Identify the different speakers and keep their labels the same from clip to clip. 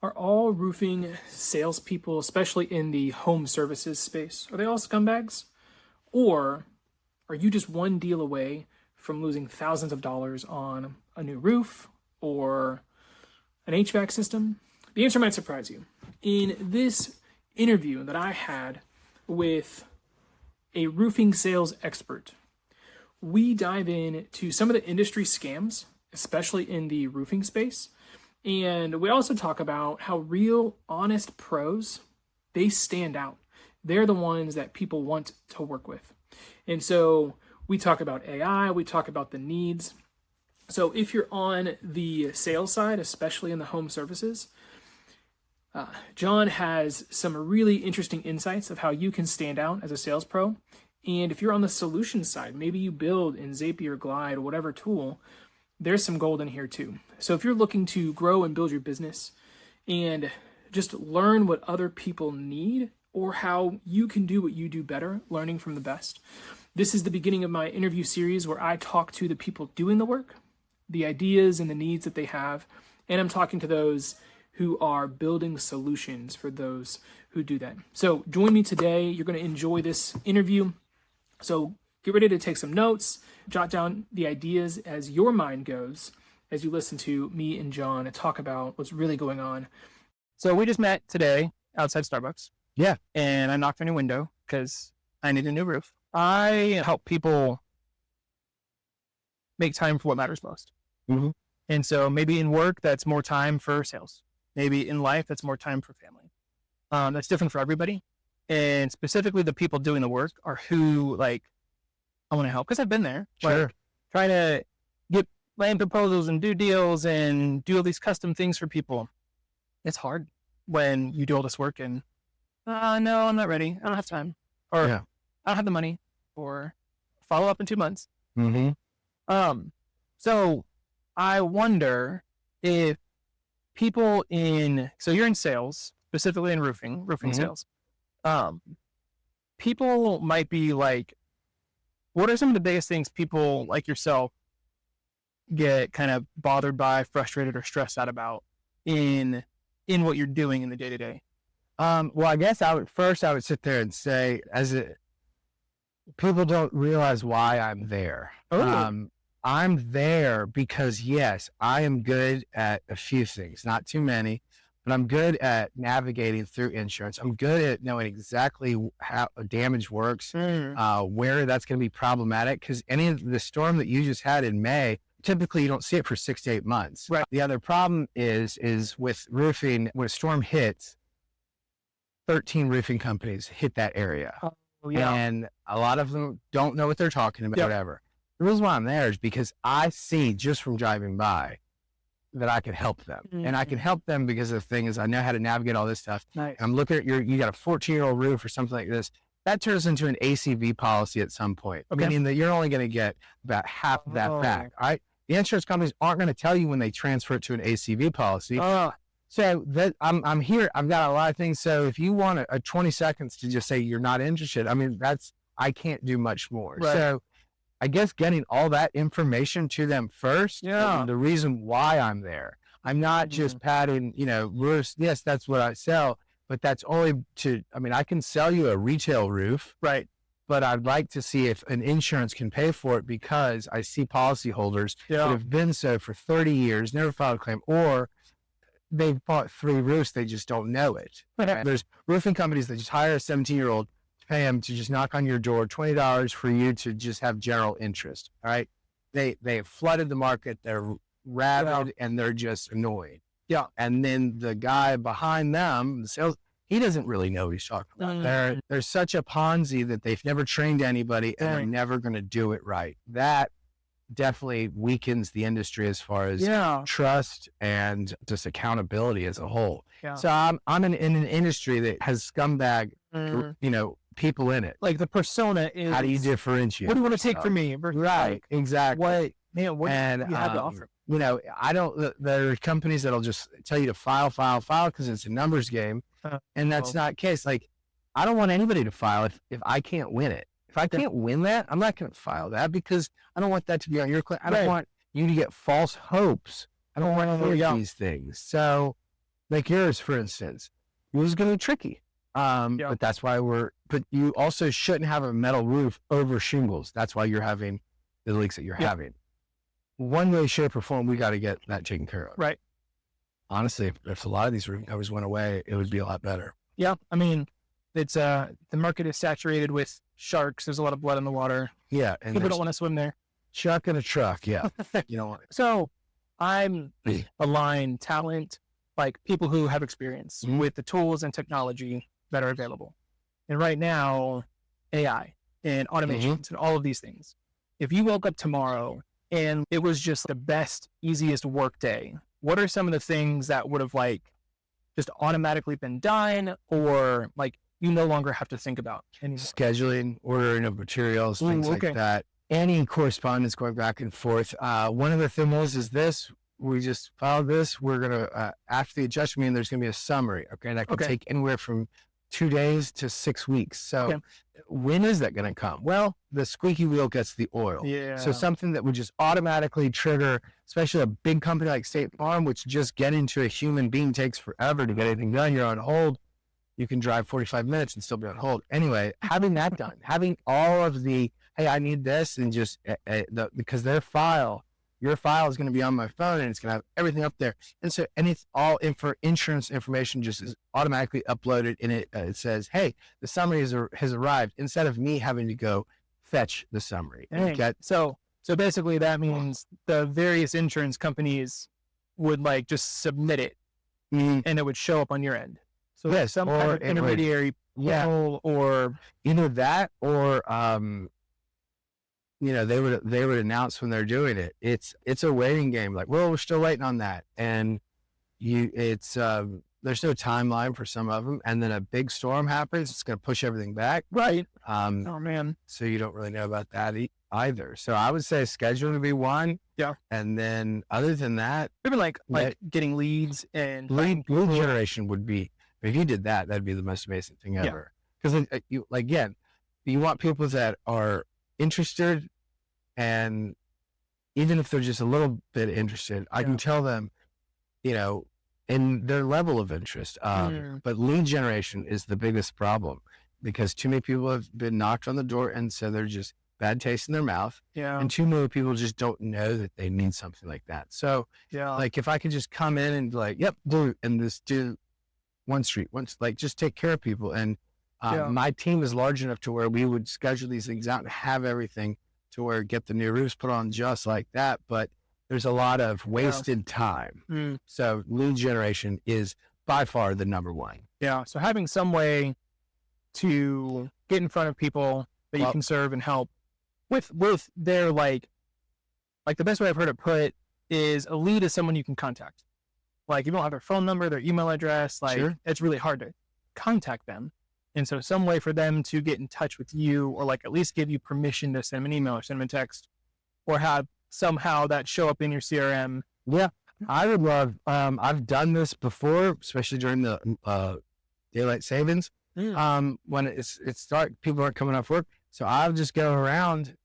Speaker 1: Are all roofing salespeople, especially in the home services space, are they all scumbags? Or are you just one deal away from losing thousands of dollars on a new roof or an HVAC system? The answer might surprise you. In this interview that I had with a roofing sales expert, we dive into some of the industry scams, especially in the roofing space. And we also talk about how real, honest pros, they stand out. They're the ones that people want to work with. And so we talk about AI, we talk about the needs. So if you're on the sales side, especially in the home services, John has some really interesting insights of how you can stand out as a sales pro. And if you're on the solution side, maybe you build in Zapier, Glide, or whatever tool, there's some gold in here too. So if you're looking to grow and build your business and just learn what other people need or how you can do what you do better, learning from the best, this is the beginning of my interview series where I talk to the people doing the work, the ideas and the needs that they have, and I'm talking to those who are building solutions for those who do that. So join me today. You're going to enjoy this interview. So get ready to take some notes, jot down the ideas as your mind goes as you listen to me and John talk about what's really going on. So we just met today outside Starbucks.
Speaker 2: Yeah.
Speaker 1: And I knocked on your window because I need a new roof. I help people make time for what matters most.
Speaker 2: Mm-hmm.
Speaker 1: And so maybe in work, that's more time for sales. Maybe in life, that's more time for family. That's different for everybody. And specifically the people doing the work are who I want to help because I've been there.
Speaker 2: Sure.
Speaker 1: Trying to get land proposals and do deals and do all these custom things for people. It's hard when you do all this work and, no, I'm not ready. I don't have time. Or I don't have the money. Or follow up in 2 months.
Speaker 2: Mm-hmm.
Speaker 1: So I wonder if people so you're in sales, specifically in roofing mm-hmm. sales. People might be like, what are some of the biggest things people like yourself get kind of bothered by, frustrated, or stressed out about in what you're doing in the day to day?
Speaker 2: Well, I guess I would sit there and say, people don't realize why I'm there.
Speaker 1: Oh.
Speaker 2: I'm there because yes, I am good at a few things, not too many, but I'm good at navigating through insurance. I'm good at knowing exactly how damage works, where that's going to be problematic. Because any of the storm that you just had in May, typically you don't see it for 6 to 8 months.
Speaker 1: Right.
Speaker 2: The other problem is with roofing, when a storm hits, 13 roofing companies hit that area.
Speaker 1: Oh, yeah.
Speaker 2: And a lot of them don't know what they're talking about, whatever. The reason why I'm there is because I see just from driving by that I can help them. Mm-hmm. And I can help them because the thing is I know how to navigate all this stuff.
Speaker 1: Nice.
Speaker 2: I'm looking at you got a 14-year-old roof or something like this. That turns into an ACV policy at some point, meaning that you're only going to get about half of that back. All right. The insurance companies aren't going to tell you when they transfer it to an ACV policy. So that I'm here. I've got a lot of things. So if you want a 20 seconds to just say you're not interested, I can't do much more.
Speaker 1: Right.
Speaker 2: So I guess getting all that information to them first, the reason why I'm there. I'm not just padding, roofs. Yes, that's what I sell, but that's only I can sell you a retail roof.
Speaker 1: Right.
Speaker 2: But I'd like to see if an insurance can pay for it because I see policyholders that have been so for 30 years, never filed a claim, or they've bought 3 roofs, they just don't know it. Right? There's roofing companies that just hire a 17-year-old to pay him to just knock on your door, $20 for you to just have general interest. All right. They have flooded the market. They're rabid and they're just annoying.
Speaker 1: Yeah.
Speaker 2: And then the guy behind them, the sales, he doesn't really know what he's talking about. They're such a Ponzi that they've never trained anybody and they're never going to do it right. That definitely weakens the industry as far as trust and just accountability as a whole.
Speaker 1: Yeah.
Speaker 2: So I'm in an industry that has scumbag, people in it.
Speaker 1: Like the persona is.
Speaker 2: How do you differentiate?
Speaker 1: What do you want to take from me?
Speaker 2: Right. Exactly.
Speaker 1: What do you have to offer?
Speaker 2: There are companies that'll just tell you to file because it's a numbers game. And that's not the case. Like, I don't want anybody to file if I can't win it. If I can't win that, I'm not going to file that because I don't want that to be on your claim. I don't want you to get false hopes. I don't want any of these things. So like yours, for instance, it was going to be tricky. But that's why but you also shouldn't have a metal roof over shingles. That's why you're having the leaks that you're having. One way, shape, or form, we got to get that taken care of.
Speaker 1: Right.
Speaker 2: Honestly, if a lot of these roof covers went away, it would be a lot better.
Speaker 1: Yeah. I mean, it's the market is saturated with sharks. There's a lot of blood in the water.
Speaker 2: Yeah. And
Speaker 1: people don't want to swim there.
Speaker 2: Chuck in a truck. Yeah. You know what?
Speaker 1: So I'm aligned talent, like people who have experience with the tools and technology that are available. And right now, AI and automations and all of these things. If you woke up tomorrow and it was just the best, easiest work day, what are some of the things that would have like just automatically been done, or like you no longer have to think about anymore?
Speaker 2: Scheduling, ordering of materials, things like that. Any correspondence going back and forth. One of the things is this. We just filed this. We're going to, after the adjustment meeting, there's going to be a summary. Okay. And that can take anywhere from 2 days to 6 weeks. So when is that going to come? Well, the squeaky wheel gets the oil.
Speaker 1: Yeah.
Speaker 2: So something that would just automatically trigger, especially a big company like State Farm, which just getting to a human being takes forever to get anything done. You're on hold. You can drive 45 minutes and still be on hold. Anyway, having that done, having all of the, hey, I need this, and just because your file is going to be on my phone and it's going to have everything up there. And so, and it's all for insurance information just is automatically uploaded, and it says, hey, the summary has arrived, instead of me having to go fetch the summary.
Speaker 1: So basically that means the various insurance companies would like just submit it and it would show up on your end. So some kind of intermediary or
Speaker 2: either that or, they would announce when they're doing it. It's a waiting game. Like, well, we're still waiting on that. And there's no timeline for some of them. And then a big storm happens. It's going to push everything back.
Speaker 1: Right. Oh man.
Speaker 2: So you don't really know about that either. So I would say scheduling would be one.
Speaker 1: Yeah.
Speaker 2: And then other than that,
Speaker 1: maybe like getting leads and
Speaker 2: lead generation would be, if you did that, that'd be the most amazing thing ever. Because you want people that are interested, and even if they're just a little bit interested, I can tell them, in their level of interest. But lead generation is the biggest problem, because too many people have been knocked on the door and so they're just bad taste in their mouth.
Speaker 1: Yeah.
Speaker 2: And too many people just don't know that they need something like that. So like if I could just come in and be like, yep, and just do one street, just take care of people. And my team is large enough to where we would schedule these things out and have everything to where get the new roofs put on just like that. But there's a lot of wasted time. So lead generation is by far the number one.
Speaker 1: Yeah. So having some way to get in front of people that you can serve and help with their like the best way I've heard it put is a lead is someone you can contact. Like, you don't have their phone number, their email address, it's really hard to contact them. And so some way for them to get in touch with you, or like at least give you permission to send them an email or send them a text, or have somehow that show up in your CRM.
Speaker 2: Yeah. I would love, I've done this before, especially during the daylight savings. When it's dark, people aren't coming off work. So I'll just go around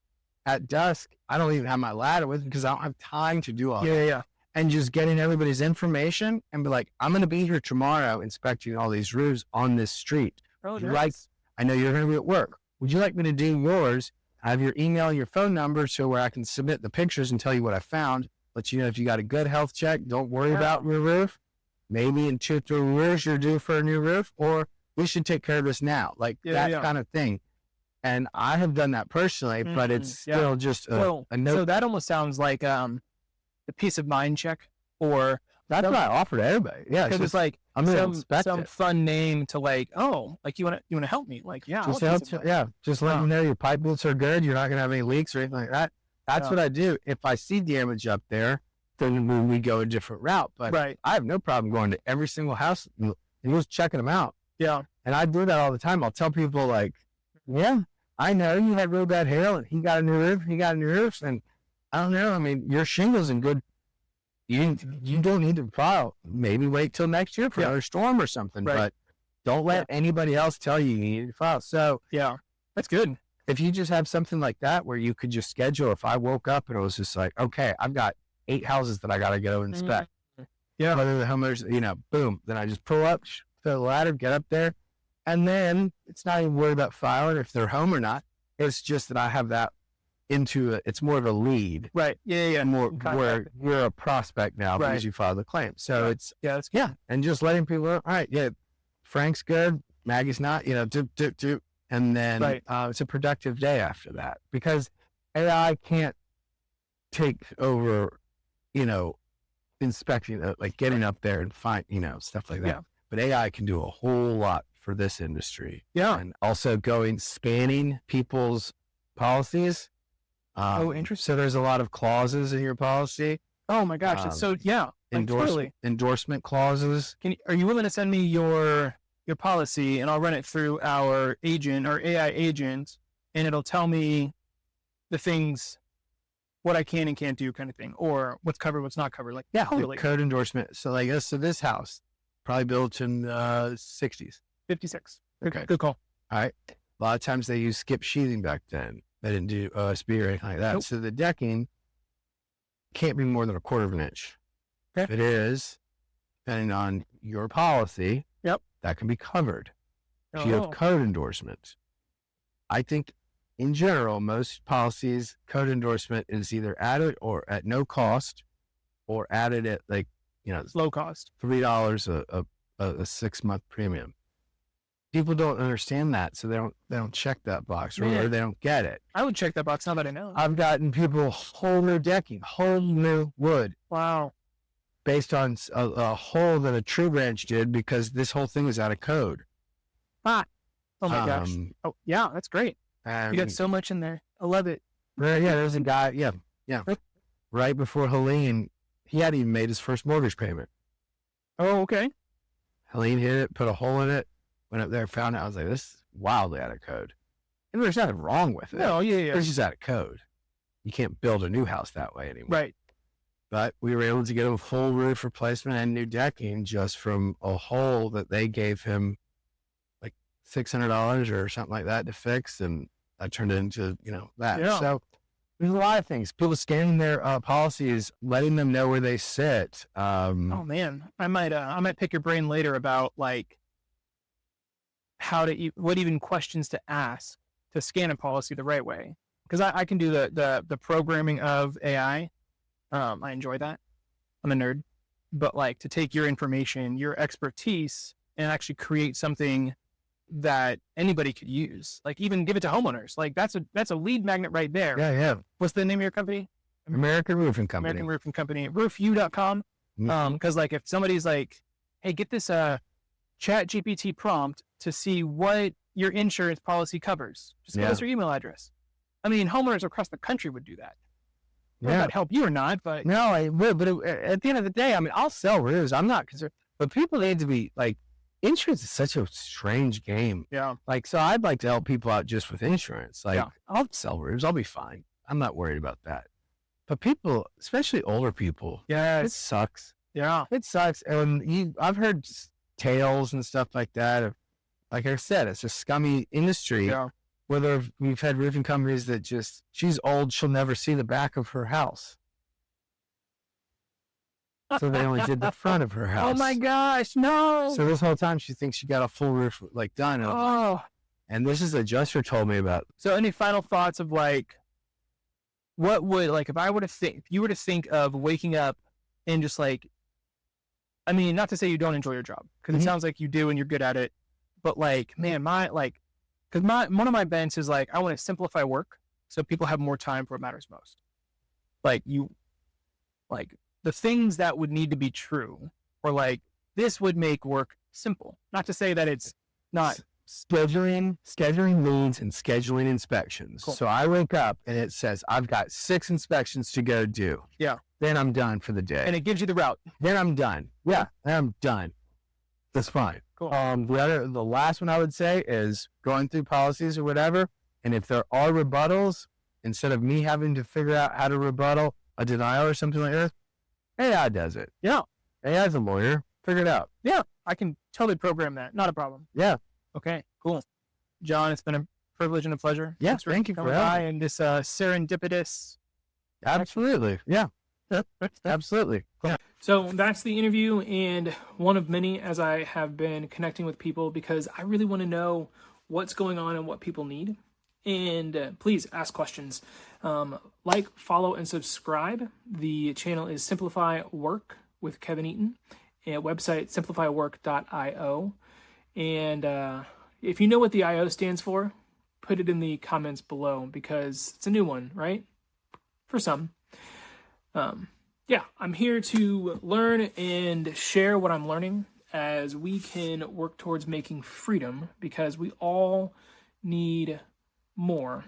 Speaker 2: at dusk. I don't even have my ladder with me because I don't have time to do all that.
Speaker 1: Yeah.
Speaker 2: And just getting everybody's information and be like, I'm going to be here tomorrow inspecting all these roofs on this street.
Speaker 1: Oh, nice.
Speaker 2: I know you're going to be at work. Would you like me to do yours? I have your email and your phone number so where I can submit the pictures and tell you what I found. Let you know if you got a good health check. Don't worry about your roof. Maybe in 2 or 3 years you're due for a new roof, or we should take care of this now. Like that kind of thing. And I have done that personally, but it's still just a note.
Speaker 1: So that almost sounds like the peace of mind check, or
Speaker 2: that's what I offer to everybody. Yeah,
Speaker 1: because it's like some fun name to like, you want to help me? Like,
Speaker 2: just let me know your pipe bolts are good. You're not gonna have any leaks or anything like that. That's what I do. If I see damage up there, then we go a different route. But I have no problem going to every single house and just checking them out.
Speaker 1: Yeah,
Speaker 2: and I do that all the time. I'll tell people like, yeah, I know you had real bad hail and he got a new roof, and I don't know. I mean, your shingle's in good. You don't need to file. Maybe wait till next year for another storm or something. But don't let anybody else tell you need to file. So
Speaker 1: that's good.
Speaker 2: If you just have something like that where you could just schedule. If I woke up and it was just like, okay, I've got 8 houses that I got to go inspect,
Speaker 1: Yeah.
Speaker 2: Whether the homeowners, boom, then I just pull up, throw the ladder, get up there. And then it's not even worried about filing if they're home or not. It's just that I have that it's more of a lead.
Speaker 1: Right. Yeah.
Speaker 2: More where you're a prospect now because you filed the claim. So it's, and just letting people know, all right, Frank's good, Maggie's not, do. And then it's a productive day after that because AI can't take over, inspecting, like getting up there and find, stuff like that. Yeah. But AI can do a whole lot for this industry.
Speaker 1: Yeah.
Speaker 2: And also spanning people's policies.
Speaker 1: Interesting.
Speaker 2: So there's a lot of clauses in your policy.
Speaker 1: Oh my gosh.
Speaker 2: Endorsement clauses.
Speaker 1: Are you willing to send me your policy and I'll run it through our agent or AI agent and it'll tell me the things, what I can and can't do kind of thing, or what's covered, what's not covered. Like, totally.
Speaker 2: Code endorsement. So this house probably built in the 60s.
Speaker 1: 56.
Speaker 2: Okay.
Speaker 1: Good call.
Speaker 2: All right. A lot of times they used skip sheathing back then. They didn't do OSB or anything like that. Nope. So the decking can't be more than 1/4 of an inch.
Speaker 1: Okay.
Speaker 2: If it is, depending on your policy, that can be covered. If you have code endorsement, I think in general, most policies, code endorsement is either added or at no cost or added at
Speaker 1: it's low cost.
Speaker 2: $3 a 6-month premium. People don't understand that, so they don't check that box or they don't get it.
Speaker 1: I would check that box now that I know.
Speaker 2: I've gotten people whole new decking, whole new wood.
Speaker 1: Wow.
Speaker 2: Based on a hole that a tree branch did because this whole thing was out of code.
Speaker 1: Oh my gosh. Oh yeah, that's great. You got so much in there. I love it.
Speaker 2: There's a guy. Yeah. Right before Helene, he hadn't even made his first mortgage payment.
Speaker 1: Oh, okay.
Speaker 2: Helene hit it, put a hole in it. Went up there, found it. I was like, this is wildly out of code. And there's nothing wrong with it.
Speaker 1: No, yeah.
Speaker 2: It's just out of code. You can't build a new house that way anymore.
Speaker 1: Right.
Speaker 2: But we were able to get him a full roof replacement and new decking just from a hole that they gave him like $600 or something like that to fix. And I turned it into, that.
Speaker 1: Yeah.
Speaker 2: So there's a lot of things. People scanning their policies, letting them know where they sit.
Speaker 1: Oh man, I might pick your brain later about what even questions to ask to scan a policy the right way. Because I can do the programming of AI. I enjoy that. I'm a nerd. But to take your information, your expertise, and actually create something that anybody could use. Even give it to homeowners. That's a lead magnet right there.
Speaker 2: Yeah.
Speaker 1: What's the name of your company?
Speaker 2: American Roofing Company.
Speaker 1: American Roofing Company. Roofu.com. Because if somebody's hey, get this Chat GPT prompt to see what your insurance policy covers. Just give us your email address. I mean, homeowners across the country would do that. Would that help you or not? But
Speaker 2: no, I would. But at the end of the day, I mean, I'll sell roofs. I'm not concerned. But people need to be insurance is such a strange game.
Speaker 1: Yeah.
Speaker 2: So I'd like to help people out just with insurance. I'll sell roofs. I'll be fine. I'm not worried about that. But people, especially older people, it sucks.
Speaker 1: Yeah.
Speaker 2: It sucks. And I've heard tales and stuff like that. Like I said, it's a scummy industry.
Speaker 1: Yeah.
Speaker 2: Whether we've had roofing companies that she's old, she'll never see the back of her house. So they only did the front of her house.
Speaker 1: Oh my gosh, no.
Speaker 2: So this whole time she thinks she got a full roof done. And this is adjuster told me about.
Speaker 1: So any final thoughts of what would, if you were to think of waking up and just I mean, not to say you don't enjoy your job, because it sounds like you do and you're good at it, but man, because one of my bents is I want to simplify work so people have more time for what matters most. The things that would need to be true, or this would make work simple. Not to say that it's not.
Speaker 2: Scheduling leads and scheduling inspections. Cool. So I wake up and it says, I've got 6 inspections to go do.
Speaker 1: Yeah.
Speaker 2: Then I'm done for the day.
Speaker 1: And it gives you the route.
Speaker 2: Then I'm done. Yeah. Then I'm done. That's fine.
Speaker 1: Cool.
Speaker 2: The last one I would say is going through policies or whatever. And if there are rebuttals, instead of me having to figure out how to rebuttal a denial or something like this, AI does it.
Speaker 1: Yeah.
Speaker 2: AI's a lawyer. Figure it out.
Speaker 1: Yeah. I can totally program that. Not a problem.
Speaker 2: Yeah.
Speaker 1: Okay, cool. John, it's been a privilege and a pleasure.
Speaker 2: Yeah, thank you for
Speaker 1: coming by and this serendipitous.
Speaker 2: Absolutely. Yeah. Absolutely.
Speaker 1: Yeah. So that's the interview, and one of many as I have been connecting with people because I really want to know what's going on and what people need. And please ask questions. Like, follow, and subscribe. The channel is Simplify Work with Kevin Eaton, and website simplifywork.io. And if you know what the IO stands for, put it in the comments below because it's a new one, right? For some. Yeah, I'm here to learn and share what I'm learning as we can work towards making freedom because we all need more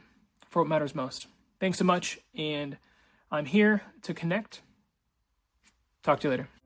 Speaker 1: for what matters most. Thanks so much, and I'm here to connect. Talk to you later.